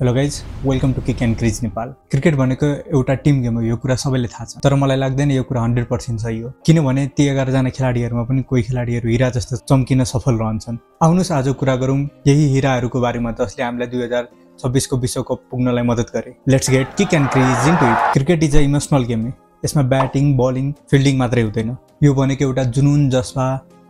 Hello guys, welcome to kick and crease Nepal. Cricket भनेको एउटा team game हो, यो कुरा सबैले थाहा छ। तर मलाई लाग्दैन यो कुरा 100% सही हो, किनभने ती 11 जना खेलाडीहरुमा पनि कोही खेलाडीहरु हीरा जस्तो चम्किन सफल रहन्छन्। आउनुस् आज कुरा गरौँ यही हीराहरुको बारेमा जसले हामीलाई 2026 को विश्वकप पुग्नलाई मद्दत गरे। Let's get kick and crease into it. Cricket is a emotional game. यसमा ब्याटिङ, बलिङ, फिल्डिङ मात्रै हुँदैन। यो भनेको एउटा जुनून, जज्बा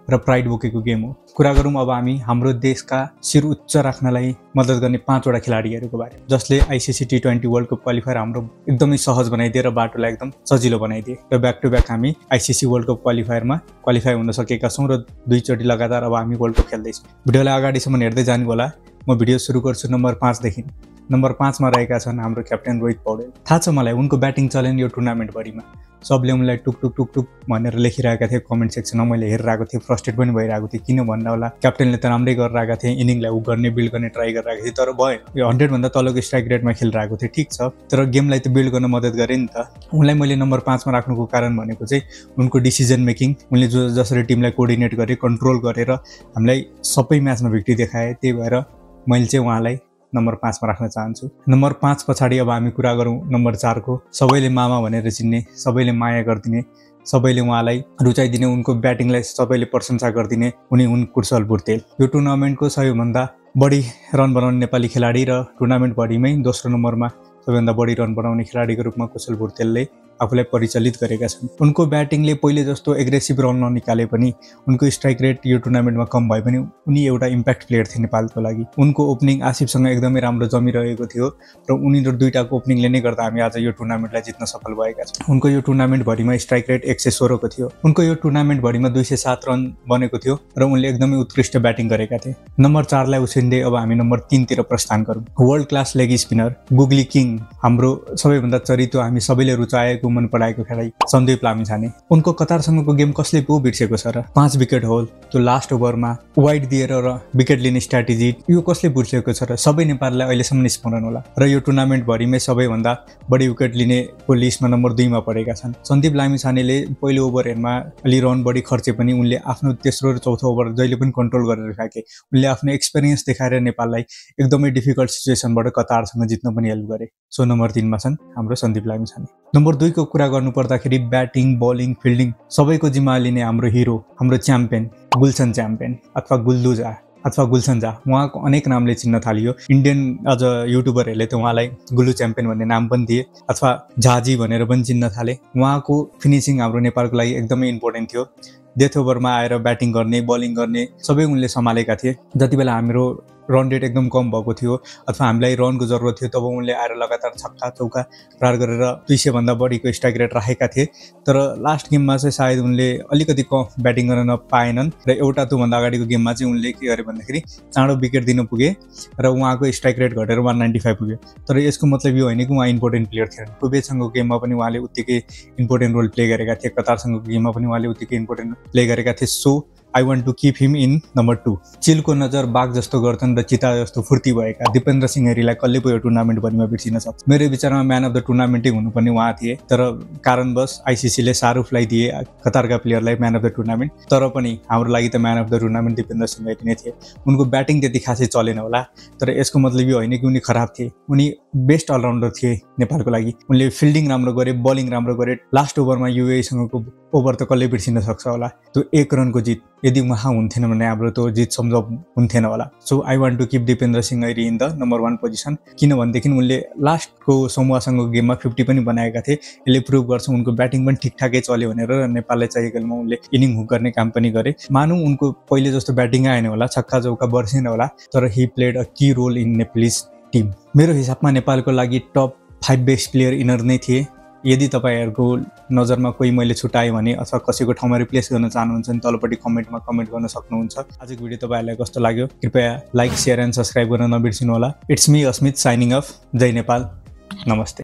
र प्राइड बोकेको गेम हो। कुरा गरौँ अब हामी हाम्रो देशका शिर उच्च राख्नलाई मद्दत गर्ने 5 वटा खेलाडीहरुको बारे, जसले ICC T20 world cup qualifier हाम्रो एकदमै सहज बनाइदिए र बाटोलाई एकदम सजिलो बनाइदिए र ब्याक टु ब्याक हामी आईसीसी वर्ल्ड कप क्वालिफायरमा क्वालिफाई हुन सकेका छौं र 2 चोटी लगातार अब हामी वर्ल्ड कप खेल्दै छौं। भिडियोलाई अगाडिसम्म हेर्दै जानु होला। म भिडियो सुरु गर्छु नम्बर 5 देखि। नम्बर 5 मा रहेका छन् हाम्रो क्याप्टेन रोहित पौडेल। थाहा छ मलाई उनको ब्याटिङ चलन यो टुर्नामेन्ट भरिमा सबले उनलाई टुक टुक टुक टुक भनेर लेखिरहेका थिए कमेन्ट सेक्सनमा। मैले हेरिरहेको थिएँ, फ्रस्ट्रेट पनि भइरहेको थिएँ। किन भन्दा होला क्याप्टेनले त राम्रै गरिरहेका थिए, इनिङलाई उ गर्ने बिल्ड गर्ने ट्राई गरिरहेको थिए, तर भयो यो 100 भन्दा तलको स्ट्राइक रेटमा खेलिरहेको थिए। ठिक छ, तर गेमलाई त बिल्ड गर्न मद्दत गरे नि त। उनलाई मैले नम्बर 5 मा राख्नुको कारण भनेको चाहिँ उनको डिसिजन मेकिङ, उनले जसरी टिमलाई कोअर्डिनेट गरे, कन्ट्रोल गरेर हामीलाई सबै म्याचमा भिक्ट्री देखाए। त्यही भएर मैले चाहिँ उहाँलाई नम्बर 5 मा राख्न चाहन्छु। नम्बर 5 पछाडि अब हामी कुरा गरौँ नम्बर 4 को। सबैले मामा भनेर चिन्ने, सबैले माया गरिदिने, सबैले उहाँलाई रुचाइदिने, उनको ब्याटिङलाई सबैले प्रशंसा गरिदिने उनी हुन् कुशल बुर्तेल। यो टुर्नामेन्टको सबैभन्दा बढी रन बनाउने नेपाली खेलाडी र टुर्नामेन्ट भरिमै दोस्रो नम्बरमा सबैभन्दा बढी रन बनाउने खेलाडीको रूपमा कुशल बुर्तेलले आफूलाई परिचालित गरेका छन्। उनको ब्याटिङले पहिले जस्तो एग्रेसिभ रन ननिकाले पनि उनको स्ट्राइक रेट यो टुर्नामेन्टमा कम भए पनि उनी एउटा इम्प्याक्ट प्लेयर थिए नेपालको लागि। उनको ओपनिङ आसिफसँग एकदमै राम्रो जमिरहेको थियो र उनीहरु दुईटाको ओपनिङले नै गर्दा हामी आज यो टुर्नामेन्टलाई जित्न सफल भएका छौं। उनको यो टुर्नामेन्ट भरिमा स्ट्राइक रेट 116 को थियो। उनको यो टुर्नामेन्ट भरिमा 207 रन बनेको थियो र उनले एकदमै उत्कृष्ट ब्याटिङ गरेका थिए। नम्बर 4 लाई उछिन्दै अब हामी नम्बर 3 तिर प्रस्थान गरौँ। World class leg spinner, googly king, हाम्रो सबैभन्दा चरितो, हामी सबैले रुचाएको, मन पराएको खेलाडी सन्दीप लामिछाने। उनको कतारसँगको गेम कसले पो बिर्सेको छ र? 5 विकेट होल, त्यो लास्ट ओभरमा वाइड दिएर र विकेट लिने स्ट्र्याटेजी, यो कसले बिर्सेको छ र? सबै नेपालीलाई अहिलेसम्म स्मरण होला र यो टुर्नामेन्ट भरिमै सबैभन्दा बढी विकेट लिनेको लिस्टमा नम्बर 2 मा परेका छन्। सन्दीप लामिछानेले पहिलो ओभरहरुमा अलि रन बढी खर्चे पनि उनले आफ्नो तेस्रो र चौथो ओभर जहिले पनि कन्ट्रोल गरेर राखे। उनले आफ्नो एक्सपिरियन्स देखाएर नेपाललाई एकदमै डिफिकल्ट सिचुएसनबाट कतारसँग जित्न पनि हेल्प गरे। सो नम्बर 3 मा छन् हाम्रो सन्दीप लामिछाने। नम्बर 2 को कुरा गर्नु पर्दाखेरि ब्याटिङ, बलिङ, फिल्डिङ सबैको जिम्मा लिने हाम्रो हिरो, हाम्रो च्याम्पियन, गुलशन च्याम्पियन अथवा गुल्दुजा अथवा गुलशन झा, उहाँको अनेक नामले चिन्न थालियो। इन्डियन अझ युट्युबरहरूले त उहाँलाई गुल्लु च्याम्पियन भन्ने नाम पनि दिए अथवा झाजी भनेर पनि चिन्न थाले। उहाँको फिनिसिङ हाम्रो नेपालको लागि एकदमै इम्पोर्टेन्ट थियो। डेथ ओभरमा आएर ब्याटिङ गर्ने, बलिङ गर्ने सबै उनले सम्हालेका थिए। जति बेला हाम्रो रन रेट एकदम कम भएको थियो अथवा हामीलाई रनको जरुरत थियो तब उनले आएर लगातार छक्का चौका प्रहार गरेर 200 भन्दा बढीको स्ट्राइक रेट राखेका थिए। तर लास्ट गेममा चाहिँ सायद उनले अलिकति कम ब्याटिङ गर्न नपाएनन् र एउटा त्योभन्दा अगाडिको गेममा चाहिँ उनले के गरे भन्दाखेरि चाँडो विकेट दिन पुगे र उहाँको स्ट्राइक रेट घटेर 195 पुग्यो। तर यसको मतलब यो होइन कि उहाँ इम्पोर्टेन्ट प्लेयर थिएन। कुवेतसँगको गेममा पनि उहाँले उत्तिकै इम्पोर्टेन्ट रोल प्ले गरेका थिए, कतारसँगको गेममा पनि उहाँले उत्तिकै इम्पोर्टेन्ट प्ले गरेका थिए। So I want to keep him in number 2। चिलको नजर बाघ जस्तो गर्छन् र चिता जस्तो फुर्ती भएका दिपेन्द्र सिंह हेरीलाई कसले पो यो टुर्नामेन्ट भरिमा बिर्सिन सक्छ? मेरो विचारमा म्यान अफ द टुर्नामेन्टै हुनुपर्ने उहाँ थिए, तर कारणवश आईसीसीले शाहरुखलाई दिए, कतारका प्लेयरलाई म्यान अफ द टुर्नामेन्ट। तर पनि हाम्रो लागि त man of the tournament Dipendra Singh हेरी नै थिए। उनको ब्याटिङ त्यति खासै चलेन होला, तर यसको मतलब यो होइन कि उनी खराब थिए। उनी बेस्ट अलराउन्डर थिए नेपालको लागि। उनले फिल्डिङ राम्रो गरे, बलिङ राम्रो गरे। लास्ट ओभरमा युएईसँगको ओभर त कसले बिर्सिन सक्छ होला? त्यो 1 रनको जित यदि उहाँ हुन्थेन भने हाम्रो त्यो जित सम्भव हुन्थेन होला। So I want to keep Dipendra Singh Airee in the number 1 position. किनभनेदेखि उनले लास्टको समूहसँगको गेममा 50 पनि बनाएका थिए। यसले प्रुभ गर्छ उनको ब्याटिङ पनि ठिकठाकै चल्यो भनेर र नेपाललाई चाहिएको बेलामा उनले इनिङ हुक गर्ने काम पनि गरे। मानौँ उनको पहिले जस्तो ब्याटिङ आएन होला, छक्का चौका बर्सेन होला, तर he played a key role in Nepalese team. मेरो हिसाबमा नेपालको लागि टप 5 बेस्ट प्लेयर इनर नै थिए। यदि तपाईहरुको नजरमा कोही मैले छुटाएँ भने अथवा कसैको ठाउँमा रिप्लेस गर्न चाहनुहुन्छ भने तलपट्टि कमेन्टमा कमेन्ट गर्न सक्नुहुन्छ। आजको भिडियो तपाईहरुलाई कस्तो लाग्यो कृपया लाइक, शेयर एन्ड सब्स्क्राइब गर्न नबिर्सिनु होला। It's me Asmit signing off. जय नेपाल, नमस्ते।